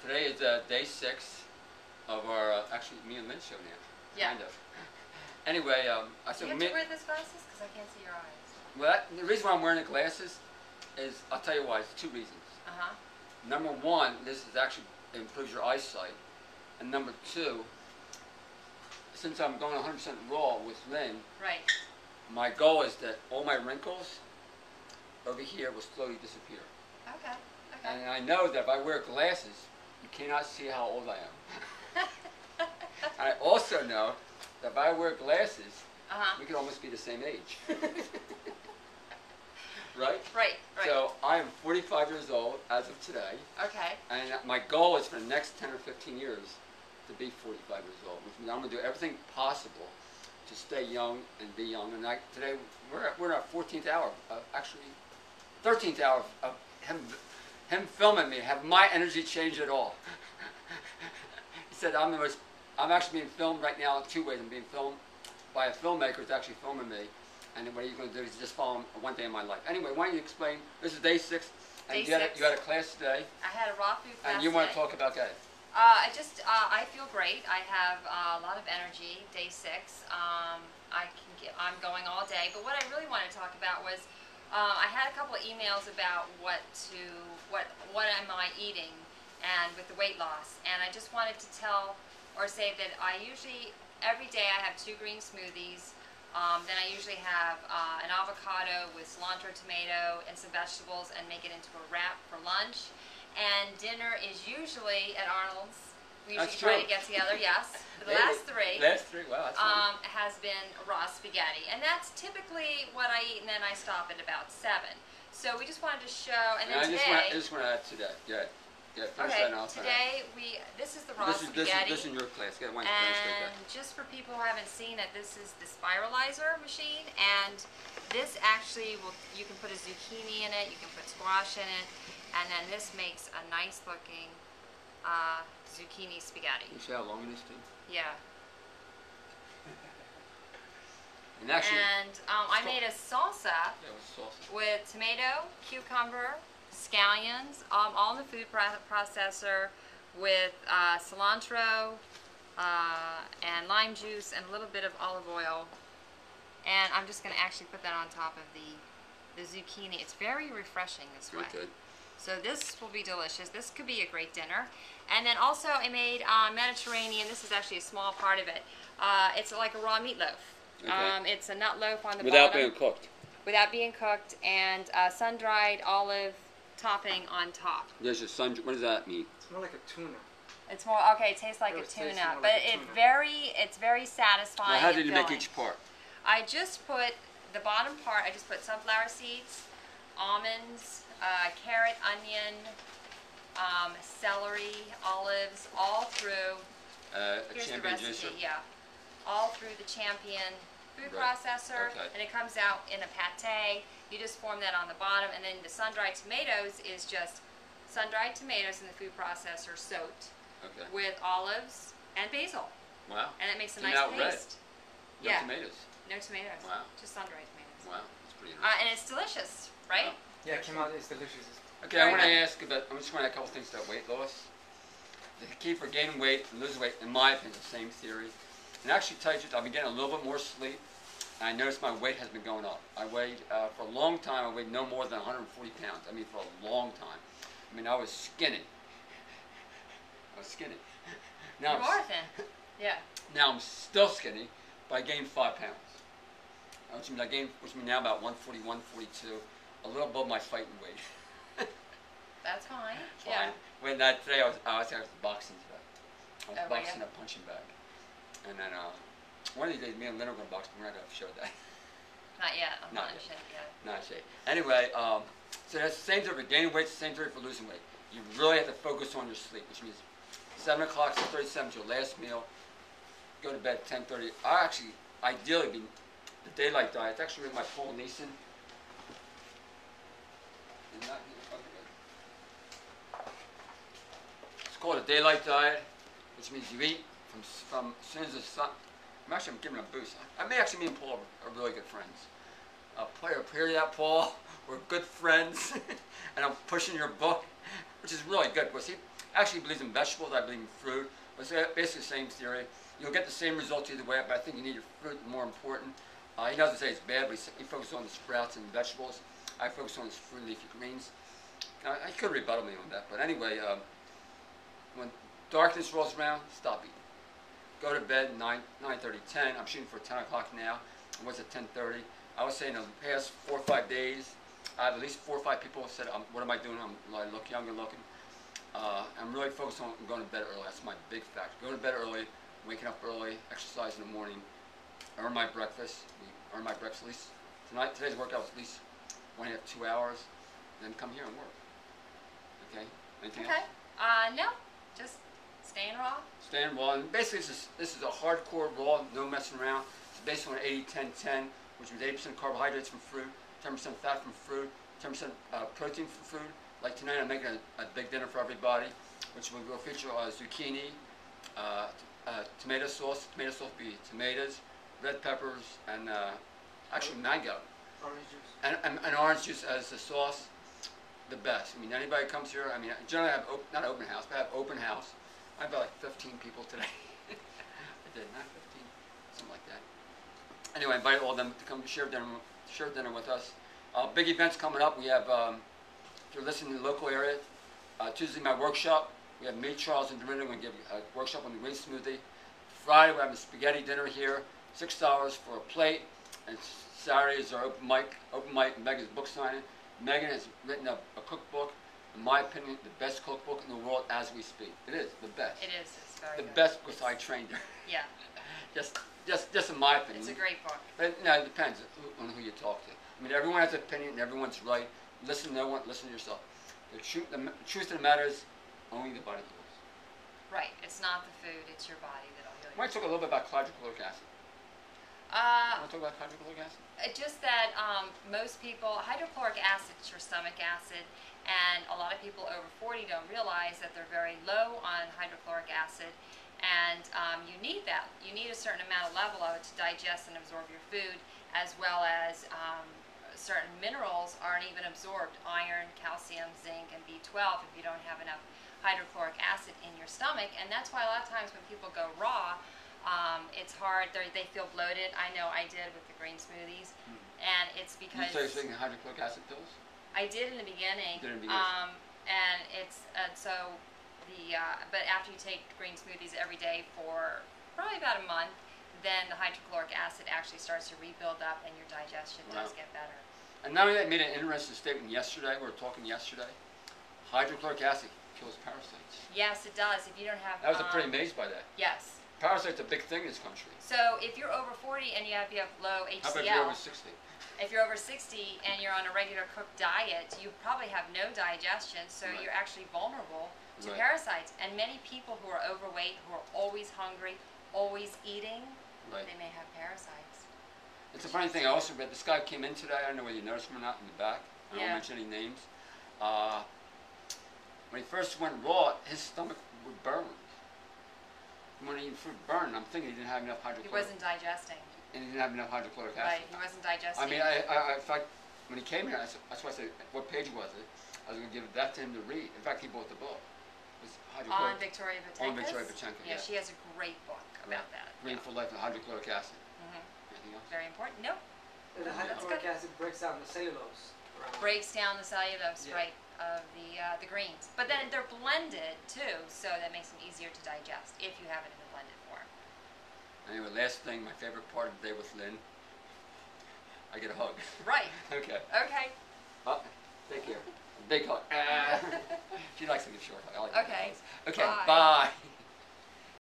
Today is day 6 of our, actually, me and Lynn show now. Yeah. Kind of. Anyway, I said... Do you have to wear these glasses? Because I can't see your eyes. Well, the reason why I'm wearing the glasses is, I'll tell you why, it's 2 reasons. Uh-huh. Number 1, this is actually improves your eyesight. And number 2, since I'm going 100% raw with Lynn, right, my goal is that all my wrinkles over here will slowly disappear. Okay. Okay. And I know that if I wear glasses, you cannot see how old I am. I also know that if I wear glasses, we could almost be the same age. Right? Right, right. So I am 45 years old as of today. Okay. And my goal is for the next 10 or 15 years to be 45 years old, which means I'm going to do everything possible to stay young and be young. And today we're in our 14th hour, actually 13th hour of him filming me. Have my energy changed at all? He said I'm actually being filmed right now 2 ways. I'm being filmed by a filmmaker who's actually filming me. And what he's going to do is just follow one day in my life. Anyway, why don't you explain? This is day 6. And you had a class today. I had a raw food class. And you want to talk about that? I feel great. I have a lot of energy. Day 6. I'm going all day. But what I really wanted to talk about was I had a couple of emails about what am I eating and with the weight loss. And I just wanted to tell or say that I usually every day I have 2 green smoothies. Then I usually have an avocado with cilantro, tomato, and some vegetables and make it into a wrap for lunch. And dinner is usually at Arnold's. We usually try to get together, yes. For the last 3. Last 3, wow, that's funny. Has been raw spaghetti. And that's typically what I eat, and then I stop at about 7. So we just wanted to show, and then today... I just want to add to that, Okay, today this is the raw spaghetti. This is in your class. And just for people who haven't seen it, this is the spiralizer machine, and this actually you can put a zucchini in it, you can put squash in it, and then this makes a nice looking zucchini spaghetti. You see how long it is too? Yeah. And actually, I made a salsa, with tomato, cucumber, scallions, all in the food processor with cilantro and lime juice and a little bit of olive oil. And I'm just going to actually put that on top of the zucchini. It's very refreshing this way. Good. So this will be delicious. This could be a great dinner. And then also I made Mediterranean. This is actually a small part of it. It's like a raw meatloaf. Okay. It's a nut loaf on the bottom. Without being cooked. Without being cooked, and sun-dried olive topping on top. There's a what does that mean? It's more like a tuna. It's more okay. It tastes like a tuna, but it's very satisfying. Now, how did you make each part? I just put the bottom part. I just put sunflower seeds, almonds, carrot, onion, celery, olives, all through. Here's the recipe. Yeah, all through the Champion food processor, and it comes out in a pate. You just form that on the bottom, and then the sun-dried tomatoes is just sun-dried tomatoes in the food processor soaked with olives and basil. Wow. And it makes a nice paste. No tomatoes. No tomatoes. Wow. Just sun-dried tomatoes. Wow, that's pretty interesting. And it's delicious, right? Wow. Yeah, it came out. It's delicious. Okay, I want to ask about. I'm just going to add a couple things about weight loss. The key for gaining weight and losing weight, in my opinion, is the same theory. And actually, tell you the truth, I've been getting a little bit more sleep. And I noticed my weight has been going up. I weighed, for a long time, I weighed no more than 140 pounds. I mean, for a long time. I mean, I was skinny. Now You're more thin. Yeah. Now I'm still skinny, but I gained 5 pounds. Which means now about 140, 142, a little above my fighting weight. That's fine. Fine. Yeah. When today I was boxing today. I was boxing a punching bag. And then, one of these days, me and Lynn are going to box, but we're not going to show that. Not yet. I'm not in shape yet. Not in shape. Anyway, so that's the same theory for gaining weight, it's the same theory for losing weight. You really have to focus on your sleep, which means 7 o'clock, 6:37 to your last meal. Go to bed 10:30. I actually, ideally, be the daylight diet. It's actually with my Paul Neeson. It's called a daylight diet, which means you eat from as soon as the sun. I'm giving him a boost. I may actually, me and Paul are really good friends. Prior to that, Paul, we're good friends, and I'm pushing your book, which is really good because Actually believes in vegetables, I believe in fruit. But it's basically the same theory. You'll get the same results either way, but I think you need your fruit more important. He doesn't say it's bad, but he focuses on the sprouts and vegetables. I focus on his fruit and leafy greens. I could rebuttal me on that, but anyway, when darkness rolls around, stop eating. Go to bed 9:30, 10. I'm shooting for 10 o'clock now. I was at 10:30. I would say in the past 4 or 5 days, I have at least 4 or 5 people who said, what am I doing? I look younger looking. I'm really focused on going to bed early. That's my big factor. Go to bed early, waking up early, exercise in the morning, earn my breakfast. Earn my breakfast at least. Today's workout was at least 1.5 to 2 hours. Then come here and work. Okay? Anything else? No. Just staying raw. Staying raw. And basically, this is a hardcore raw, no messing around. It's based on 80-10-10, which means 80% carbohydrates from fruit, 10% fat from fruit, 10% protein from food. Like tonight, I'm making a big dinner for everybody, which will feature zucchini, tomato sauce. Tomato sauce will be tomatoes, red peppers, and actually mango. Orange juice. And orange juice as the sauce. The best. I mean, anybody comes here. I mean, generally I have not open house, but I have open house. I have about like 15 people today. I did, not 15, something like that. Anyway, I invite all of them to come share dinner with us. Big events coming up. We have, if you're listening in the local area, Tuesday my workshop. We have me, Charles, and Dorinda. We're going to give a workshop on the green smoothie. Friday we're having a spaghetti dinner here, $6 for a plate. And Saturday is our open mic, Megan's book signing. Megan has written a cookbook, in my opinion, the best cookbook in the world as we speak. It is the best. It is. It's very good. The best because I trained her. Yeah. just in my opinion. It's a great book. But no, it depends on who you talk to. I mean, everyone has an opinion and everyone's right. Listen to no one, listen to yourself. The truth of the matter is only the body heals. Right. It's not the food, it's your body that'll heal you. I want to talk a little bit about hydrochloric acid. Want to talk about hydrochloric acid? Just that most people, hydrochloric acid is your stomach acid, and a lot of people over 40 don't realize that they're very low on hydrochloric acid, and you need that. You need a certain amount of level of it to digest and absorb your food, as well as certain minerals aren't even absorbed, iron, calcium, zinc, and B12 if you don't have enough hydrochloric acid in your stomach, and that's why a lot of times when people go raw, it's hard. They feel bloated. I know I did with the green smoothies, and it's because. You started taking hydrochloric acid pills? I did in the beginning. And it's but after you take green smoothies every day for probably about a month, then the hydrochloric acid actually starts to rebuild up, and your digestion does get better. And not only that, made an interesting statement yesterday. We were talking yesterday. Hydrochloric acid kills parasites. Yes, it does. If you don't have. I was pretty amazed by that. Yes. Parasites are a big thing in this country. So if you're over 40 and you have low HCL. How about if you're over 60? If you're over 60 and you're on a regular cooked diet, you probably have no digestion, so you're actually vulnerable to parasites. And many people who are overweight, who are always hungry, always eating, they may have parasites. It's a funny thing. I also read this guy came in today. I don't know whether you noticed him or not in the back. I don't mention any names. When he first went raw, his stomach would burn. When he food burned, I'm thinking he didn't have enough hydrochloric. He wasn't digesting. And he didn't have enough hydrochloric acid. Right, he wasn't digesting. I mean, in fact, when he came here, that's why I said, what page was it? I was going to give that to him to read. In fact, he bought the book. It was On Victoria Vitenka's? On Victoria Vitenka, yeah. She has a great book about that. Green for Life and hydrochloric acid. Anything else? Very important. Nope. And the hydrochloric acid breaks down the cellulose. Breaks down the cellulose, right, of the greens. But then they're blended too, so that makes them easier to digest if you have it in a blended form. Anyway, last thing, my favorite part of the day with Lynn, I get a hug. Right. Okay. Okay. Oh, take care. Big hug. She likes to give short hug. I like okay. Okay. Bye.